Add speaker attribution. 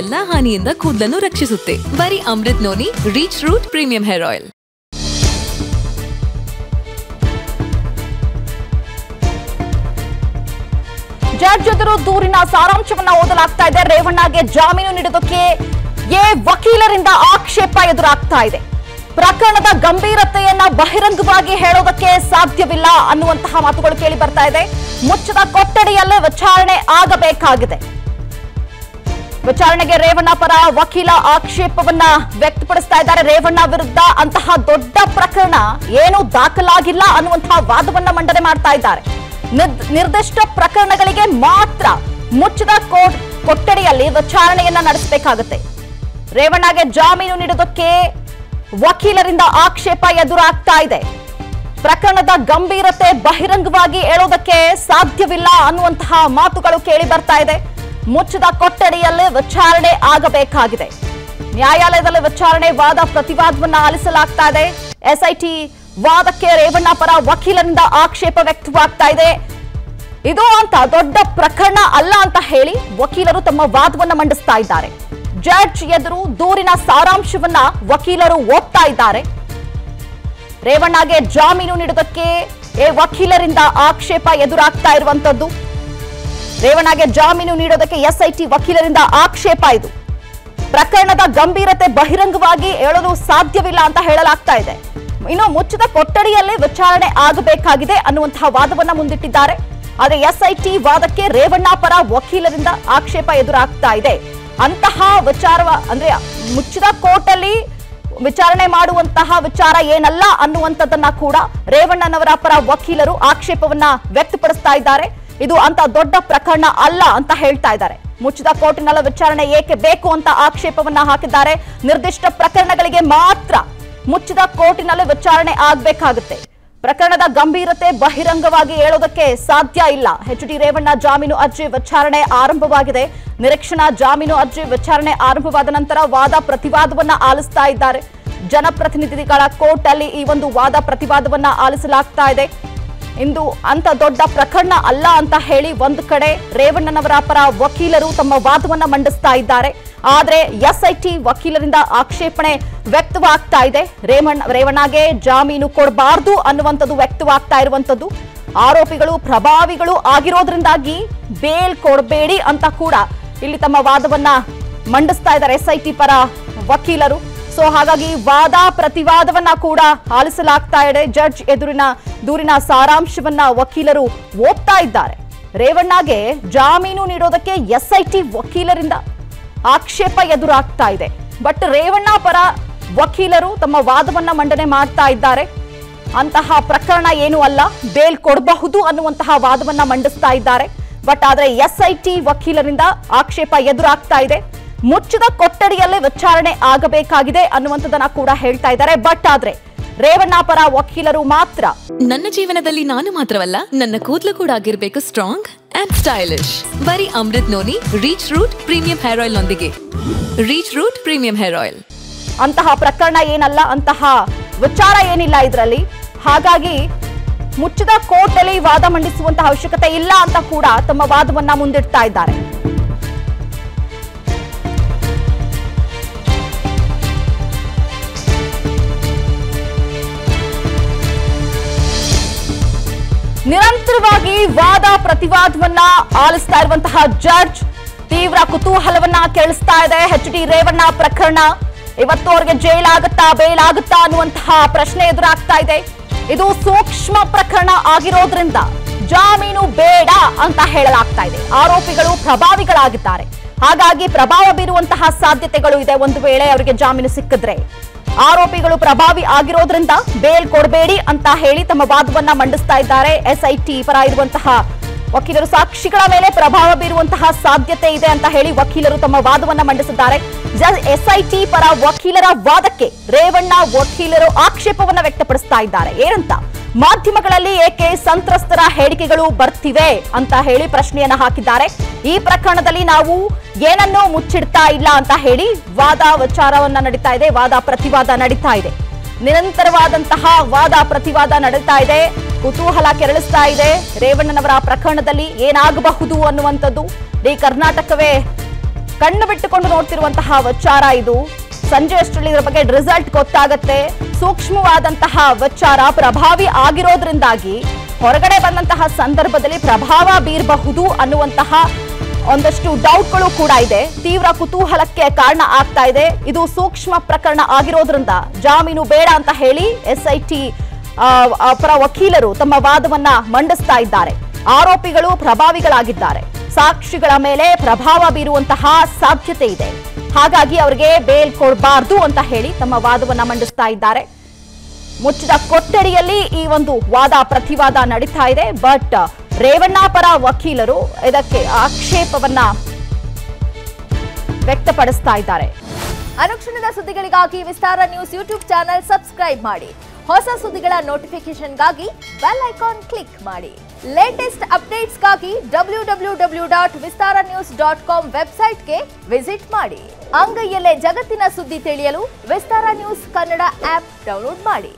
Speaker 1: ಎಲ್ಲಾ ಹಾನಿಯಿಂದ ಕೂದಲನ್ನು ರಕ್ಷಿಸುತ್ತೆ. ಬರೀ Amrit noni reach root premium hair oil.
Speaker 2: Judge ಎದುರು ದೂರಿನ ಸಾರಾಂಶವನ್ನ ಓದಲಾಗ್ತಾ ಇದೆ. ರೇವಣ್ಣಗೆ ಜಾಮೀನು ನೀಡೋದಕ್ಕೆ ವಕೀಲರಿಂದ ಆಕ್ಷೇಪ ಎದುರಾಗ್ತಾ ಇದೆ. ಪ್ರಕರಣದ ಗಂಭೀರತೆಯನ್ನ ಬಹಿರಂಗವಾಗಿ ಹೇಳೋದಕ್ಕೆ ಸಾಧ್ಯವಿಲ್ಲ ಅನ್ನುವಂತಹ ಮಾತುಗಳು ಕೇಳಿ ಬರ್ತಾ ಇದೆ. ಮುಚ್ಚದ ಕೊಠಡಿಯಲ್ಲೇ ವಿಚಾರಣೆ ಆಗಬೇಕಾಗಿದೆ. ವಿಚಾರಣೆಗೆ ರೇವಣ್ಣ ಪರ ವಕೀಲ ಆಕ್ಷೇಪವನ್ನ ವ್ಯಕ್ತಪಡಿಸ್ತಾ ಇದ್ದಾರೆ. ರೇವಣ್ಣ ವಿರುದ್ಧ ಅಂತಹ ದೊಡ್ಡ ಪ್ರಕರಣ ಏನೂ ದಾಖಲಾಗಿಲ್ಲ ಅನ್ನುವಂತಹ ವಾದವನ್ನ ಮಂಡನೆ ಮಾಡ್ತಾ ಇದ್ದಾರೆ. ನಿರ್ದಿಷ್ಟ ಪ್ರಕರಣಗಳಿಗೆ ಮಾತ್ರ ಮುಚ್ಚದ ಕೊಠಡಿಯಲ್ಲಿ ವಿಚಾರಣೆಯನ್ನ ನಡೆಸಬೇಕಾಗುತ್ತೆ. ರೇವಣ್ಣಗೆ ಜಾಮೀನು ನೀಡೋದಕ್ಕೆ ವಕೀಲರಿಂದ ಆಕ್ಷೇಪ ಎದುರಾಗ್ತಾ ಇದೆ. ಪ್ರಕರಣದ ಗಂಭೀರತೆ ಬಹಿರಂಗವಾಗಿ ಹೇಳೋದಕ್ಕೆ ಸಾಧ್ಯವಿಲ್ಲ ಅನ್ನುವಂತಹ ಮಾತುಗಳು ಕೇಳಿ ಬರ್ತಾ ಇದೆ. ಮುಚ್ಚದ ಕೊಠಡಿಯಲ್ಲಿ ವಿಚಾರಣೆ ಆಗಬೇಕಾಗಿದೆ. ನ್ಯಾಯಾಲಯದಲ್ಲಿ ವಿಚಾರಣೆ ವಾದ ಪ್ರತಿವಾದವನ್ನ ಆಲಿಸಲಾಗ್ತಾ ಇದೆ. ಎಸ್ಐಟಿ ವಾದಕ್ಕೆ ರೇವಣ್ಣ ಪರ ವಕೀಲರಿಂದ ಆಕ್ಷೇಪ ವ್ಯಕ್ತವಾಗ್ತಾ ಇದೆ. ಇದು ಅಂತ ದೊಡ್ಡ ಪ್ರಕರಣ ಅಲ್ಲ ಅಂತ ಹೇಳಿ ವಕೀಲರು ತಮ್ಮ ವಾದವನ್ನ ಮಂಡಿಸ್ತಾ ಇದ್ದಾರೆ. ಜಡ್ಜ್ ಎದುರು ದೂರಿನ ಸಾರಾಂಶವನ್ನ ವಕೀಲರು ಓದ್ತಾ ಇದ್ದಾರೆ. ರೇವಣ್ಣಗೆ ಜಾಮೀನು ನೀಡೋದಕ್ಕೆ ವಕೀಲರಿಂದ ಆಕ್ಷೇಪ ಎದುರಾಗ್ತಾ ಇರುವಂತದ್ದು. ರೇವಣ್ಣಗೆ ಜಾಮೀನು ನೀಡೋದಕ್ಕೆ ಎಸ್ಐಟಿ ವಕೀಲರಿಂದ ಆಕ್ಷೇಪ. ಇದು ಪ್ರಕರಣದ ಗಂಭೀರತೆ ಬಹಿರಂಗವಾಗಿ ಹೇಳಲು ಸಾಧ್ಯವಿಲ್ಲ ಅಂತ ಹೇಳಲಾಗ್ತಾ ಇದೆ. ಇನ್ನು ಮುಚ್ಚಿದ ಕೊಠಡಿಯಲ್ಲೇ ವಿಚಾರಣೆ ಆಗಬೇಕಾಗಿದೆ ಅನ್ನುವಂತಹ ವಾದವನ್ನ ಮುಂದಿಟ್ಟಿದ್ದಾರೆ. ಆದರೆ ಎಸ್ಐಟಿ ವಾದಕ್ಕೆ ರೇವಣ್ಣ ಪರ ವಕೀಲರಿಂದ ಆಕ್ಷೇಪ ಎದುರಾಗ್ತಾ ಇದೆ. ಅಂತಹ ವಿಚಾರ ಅಂದ್ರೆ ಮುಚ್ಚಿದ ಕೋರ್ಟಲ್ಲಿ ವಿಚಾರಣೆ ಮಾಡುವಂತಹ ವಿಚಾರ ಏನಲ್ಲ ಅನ್ನುವಂಥದ್ದನ್ನ ಕೂಡ ರೇವಣ್ಣನವರ ಪರ ವಕೀಲರು ಆಕ್ಷೇಪವನ್ನ ವ್ಯಕ್ತಪಡಿಸ್ತಾ ಇದ್ದಾರೆ. ಇದು ಅಂತ ದೊಡ್ಡ ಪ್ರಕರಣ ಅಲ್ಲ ಅಂತ ಹೇಳ್ತಾ ಇದ್ದಾರೆ. ಮುಚ್ಚಿದ ಕೋರ್ಟಿನಲ್ಲಿ ವಿಚಾರಣೆ ಏಕೆ ಬೇಕು ಅಂತ ಆಕ್ಷೇಪವನ್ನ ಹಾಕಿದ್ದಾರೆ. ನಿರ್ದಿಷ್ಟ ಪ್ರಕರಣಗಳಿಗೆ ಮಾತ್ರ ಮುಚ್ಚಿದ ಕೋರ್ಟಿನಲ್ಲಿ ವಿಚಾರಣೆ ಆಗಬೇಕಾಗುತ್ತೆ. ಪ್ರಕರಣದ ಗಂಭೀರತೆ ಬಹಿರಂಗವಾಗಿ ಹೇಳೋದಕ್ಕೆ ಸಾಧ್ಯ ಇಲ್ಲ. ಎಚ್.ಡಿ. ರೇವಣ್ಣ ಜಾಮೀನು ಅರ್ಜಿ ವಿಚಾರಣೆ ಆರಂಭವಾಗಿದೆ. ನಿರೀಕ್ಷಣಾ ಜಾಮೀನು ಅರ್ಜಿ ವಿಚಾರಣೆ ಆರಂಭವಾದ ನಂತರ ವಾದ ಪ್ರತಿವಾದವನ್ನ ಆಲಿಸ್ತಾ ಇದ್ದಾರೆ. ಜನಪ್ರತಿನಿಧಿಗಳ ಕೋರ್ಟ್ ಅಲ್ಲಿ ಈ ಒಂದು ವಾದ ಪ್ರತಿವಾದವನ್ನ ಆಲಿಸಲಾಗ್ತಾ ಇದೆ. ಇಂದು ಅಂತ ದೊಡ್ಡ ಪ್ರಕರಣ ಅಲ್ಲ ಅಂತ ಹೇಳಿ ಒಂದು ಕಡೆ ರೇವಣ್ಣನವರ ಪರ ವಕೀಲರು ತಮ್ಮ ವಾದವನ್ನ ಮಂಡಿಸ್ತಾ ಇದ್ದಾರೆ. ಆದ್ರೆ ಎಸ್ಐಟಿ ವಕೀಲರಿಂದ ಆಕ್ಷೇಪಣೆ ವ್ಯಕ್ತವಾಗ್ತಾ ಇದೆ. ರೇವಣ್ಣಗೆ ಜಾಮೀನು ಕೊಡಬಾರ್ದು ಅನ್ನುವಂಥದ್ದು ವ್ಯಕ್ತವಾಗ್ತಾ ಇರುವಂತದ್ದು. ಆರೋಪಿಗಳು ಪ್ರಭಾವಿಗಳು ಆಗಿರೋದ್ರಿಂದಾಗಿ ಬೇಲ್ ಕೊಡಬೇಡಿ ಅಂತ ಕೂಡ ಇಲ್ಲಿ ತಮ್ಮ ವಾದವನ್ನ ಮಂಡಿಸ್ತಾ ಇದ್ದಾರೆ ಎಸ್ಐಟಿ ಪರ ವಕೀಲರು. ಸೊ ಹಾಗಾಗಿ ವಾದ ಪ್ರತಿವಾದವನ್ನ ಕೂಡ ಆಲಿಸಲಾಗ್ತಾ ಇದೆ. ಜಡ್ಜ್ ಎದುರಿನ ದೂರಿನ ಸಾರಾಂಶವನ್ನ ವಕೀಲರು ಓದ್ತಾ ಇದ್ದಾರೆ. ರೇವಣ್ಣಗೆ ಜಾಮೀನು ನೀಡೋದಕ್ಕೆ ಎಸ್ಐಟಿ ವಕೀಲರಿಂದ ಆಕ್ಷೇಪ ಎದುರಾಗ್ತಾ ಇದೆ. ಬಟ್ ರೇವಣ್ಣ ಪರ ವಕೀಲರು ತಮ್ಮ ವಾದವನ್ನ ಮಂಡನೆ ಮಾಡ್ತಾ ಇದ್ದಾರೆ. ಅಂತಹ ಪ್ರಕರಣ ಏನೂ ಅಲ್ಲ, ಬೇಲ್ ಕೊಡಬಹುದು ಅನ್ನುವಂತಹ ವಾದವನ್ನ ಮಂಡಿಸ್ತಾ ಇದ್ದಾರೆ. ಬಟ್ ಆದ್ರೆ ಎಸ್ಐಟಿ ವಕೀಲರಿಂದ ಆಕ್ಷೇಪ ಎದುರಾಗ್ತಾ ಇದೆ. ಮುಚ್ಚಿದ ಕೊಠಡಿಯಲ್ಲೇ ವಿಚಾರಣೆ ಆಗಬೇಕಾಗಿದೆ ಅನ್ನುವಂಥದ್ದನ್ನ ಕೂಡ ಹೇಳ್ತಾ ಇದ್ದಾರೆ. ಬಟ್ ಆದ್ರೆ ರೇವಣ್ಣ ಪರ ವಕೀಲರು ಮಾತ್ರ
Speaker 1: ನನ್ನ ಜೀವನದಲ್ಲಿ ನಾನು ಮಾತ್ರವಲ್ಲ, ನನ್ನ ಕೂದಲು ಕೂಡ ಆಗಿರ್ಬೇಕು ಸ್ಟ್ರಾಂಗ್ ಅಂಡ್ ಸ್ಟೈಲಿಶ್. ಬರೀ Amrit noni reach root premium hair oil ನೊಂದಿಗೆ. Reach root premium hair oil.
Speaker 2: ಅಂತಹ ಪ್ರಕರಣ ಏನಲ್ಲ, ಅಂತಹ ವಿಚಾರ ಏನಿಲ್ಲ ಇದರಲ್ಲಿ. ಹಾಗಾಗಿ ಮುಚ್ಚಿದ ಕೋರ್ಟ್ ಅಲ್ಲಿ ವಾದ ಮಂಡಿಸುವಂತಹ ಅವಶ್ಯಕತೆ ಇಲ್ಲ ಅಂತ ಕೂಡ ತಮ್ಮ ವಾದವನ್ನ ಮುಂದಿಡ್ತಾ ಇದ್ದಾರೆ. ನಿರಂತರವಾಗಿ ವಾದ ಪ್ರತಿವಾದವನ್ನ ಆಲಿಸ್ತಾ ಇರುವಂತಹ ಜಡ್ಜ್ ತೀವ್ರ ಕುತೂಹಲವನ್ನ ಕೆಳಿಸ್ತಾ ಇದೆ. ಎಚ್.ಡಿ. ರೇವಣ್ಣ ಪ್ರಕರಣ ಇವತ್ತು ಅವರಿಗೆ ಜೈಲ್ ಆಗುತ್ತಾ ಬೇಲ್ ಆಗುತ್ತಾ ಅನ್ನುವಂತಹ ಪ್ರಶ್ನೆ ಎದುರಾಗ್ತಾ ಇದೆ. ಇದು ಸೂಕ್ಷ್ಮ ಪ್ರಕರಣ ಆಗಿರೋದ್ರಿಂದ ಜಾಮೀನು ಬೇಡ ಅಂತ ಹೇಳಲಾಗ್ತಾ ಇದೆ. ಆರೋಪಿಗಳು ಪ್ರಭಾವಿಗಳಾಗಿದ್ದಾರೆ. ಹಾಗಾಗಿ ಪ್ರಭಾವ ಬೀರುವಂತಹ ಸಾಧ್ಯತೆಗಳು ಇದೆ. ಒಂದು ವೇಳೆ ಅವರಿಗೆ ಜಾಮೀನು ಸಿಕ್ಕಿದ್ರೆ ಆರೋಪಿಗಳು ಪ್ರಭಾವಿ ಆಗಿರೋದ್ರಿಂದ ಬೇಲ್ ಕೊಡಬೇಡಿ ಅಂತ ಹೇಳಿ ತಮ್ಮ ವಾದವನ್ನ ಮಂಡಿಸ್ತಾ ಇದ್ದಾರೆ. ಎಸ್ಐಟಿ ಪರ ಇರುವಂತಹ ವಕೀಲರು ಸಾಕ್ಷಿಗಳ ಮೇಲೆ ಪ್ರಭಾವ ಬೀರುವಂತಹ ಸಾಧ್ಯತೆ ಇದೆ ಅಂತ ಹೇಳಿ ವಕೀಲರು ತಮ್ಮ ವಾದವನ್ನ ಮಂಡಿಸಿದ್ದಾರೆ. ಎಸ್ಐಟಿ ಪರ ವಕೀಲರ ವಾದಕ್ಕೆ ರೇವಣ್ಣ ವಕೀಲರು ಆಕ್ಷೇಪವನ್ನ ವ್ಯಕ್ತಪಡಿಸ್ತಾ ಇದ್ದಾರೆ. ಏನಂತ, ಮಾಧ್ಯಮಗಳಲ್ಲಿ ಏಕೆ ಸಂತ್ರಸ್ತರ ಹೇಳಿಕೆಗಳು ಬರ್ತಿವೆ ಅಂತ ಹೇಳಿ ಪ್ರಶ್ನೆಯನ್ನ ಹಾಕಿದ್ದಾರೆ. ಈ ಪ್ರಕರಣದಲ್ಲಿ ನಾವು ಏನನ್ನೂ ಮುಚ್ಚಿಡ್ತಾ ಇಲ್ಲ ಅಂತ ಹೇಳಿ ವಾದ ವಿಚಾರವನ್ನ ನಡೀತಾ ಇದೆ. ವಾದ ಪ್ರತಿವಾದ ನಡೀತಾ ಇದೆ. ನಿರಂತರವಾದಂತಹ ವಾದ ಪ್ರತಿವಾದ ನಡೀತಾ ಇದೆ. ಕುತೂಹಲ ಕೆರಳಿಸ್ತಾ ಇದೆ. ರೇವಣ್ಣನವರ ಪ್ರಕರಣದಲ್ಲಿ ಏನಾಗಬಹುದು ಅನ್ನುವಂಥದ್ದು. ಇಡೀ ಕರ್ನಾಟಕವೇ ಕಣ್ಣು ಬಿಟ್ಟುಕೊಂಡು ನೋಡ್ತಿರುವಂತಹ ವಿಚಾರ ಇದು. ಸಂಜೆ ಅಷ್ಟರಲ್ಲಿ ಇದರ ಬಗ್ಗೆ ರಿಸಲ್ಟ್ ಗೊತ್ತಾಗತ್ತೆ. ಸೂಕ್ಷ್ಮವಾದಂತಹ ವಿಚಾರ ಪ್ರಭಾವಿ ಆಗಿರೋದ್ರಿಂದಾಗಿ ಹೊರಗಡೆ ಬಂದಂತಹ ಸಂದರ್ಭದಲ್ಲಿ ಪ್ರಭಾವ ಬೀರಬಹುದು ಅನ್ನುವಂತಹ ಒಂದಷ್ಟು ಡೌಟ್ಗಳು ಕೂಡ ಇದೆ. ತೀವ್ರ ಕುತೂಹಲಕ್ಕೆ ಕಾರಣ ಆಗ್ತಾ ಇದೆ. ಇದು ಸೂಕ್ಷ್ಮ ಪ್ರಕರಣ ಆಗಿರೋದ್ರಿಂದ ಜಾಮೀನು ಬೇಡ ಅಂತ ಹೇಳಿ ಎಸ್ಐಟಿ ಪರ ವಕೀಲರು ತಮ್ಮ ವಾದವನ್ನ ಮಂಡಿಸ್ತಾ ಇದ್ದಾರೆ. ಆರೋಪಿಗಳು ಪ್ರಭಾವಿಗಳಾಗಿದ್ದಾರೆ. ಸಾಕ್ಷಿಗಳ ಮೇಲೆ ಪ್ರಭಾವ ಬೀರುವಂತಹ ಸಾಧ್ಯತೆ ಇದೆ. ಹಾಗಾಗಿ ಅವರಿಗೆ ಬೇಲ್ ಕೊಡಬಾರ್ದು ಅಂತ ಹೇಳಿ ತಮ್ಮ ವಾದವನ್ನ ಮಂಡಿಸ್ತಾ ಇದ್ದಾರೆ. ಮುಚ್ಚಿದ ಕೊಠಡಿಯಲ್ಲಿ ಈ ಒಂದು ವಾದ ಪ್ರತಿವಾದ ನಡೀತಾ ಇದೆ. ಬಟ್ ರೇವಣ್ಣ ಪರ ವಕೀಲರು ಇದಕ್ಕೆ ಆಕ್ಷೇಪವನ್ನ ವ್ಯಕ್ತಪಡಿಸ್ತಾ ಇದ್ದಾರೆ.
Speaker 3: ಅನುಕ್ಷಣದ ಸುದ್ದಿಗಳಿಗಾಗಿ ವಿಸ್ತಾರ ನ್ಯೂಸ್ ಯೂಟ್ಯೂಬ್ ಚಾನೆಲ್ ಸಬ್ಸ್ಕ್ರೈಬ್ ಮಾಡಿ. ಹೊಸ ಸುದ್ದಿಗಳ ನೋಟಿಫಿಕೇಶನ್ಗಾಗಿ ಬೆಲ್ ಐಕಾನ್ ಕ್ಲಿಕ್ ಮಾಡಿ. ಲೇಟೆಸ್ಟ್ ಅಪ್ಡೇಟ್ಸ್ಗಾಗಿ www.vistaranews.com ವೆಬ್ಸೈಟ್ಗೆ ವಿಸಿಟ್ ಮಾಡಿ. ಅಂಗೈಯಲ್ಲೇ ಜಗತ್ತಿನ ಸುದ್ದಿ ತಿಳಿಯಲು ವಿಸ್ತಾರ ನ್ಯೂಸ್ ಕನ್ನಡ ಆಪ್ ಡೌನ್ಲೋಡ್ ಮಾಡಿ.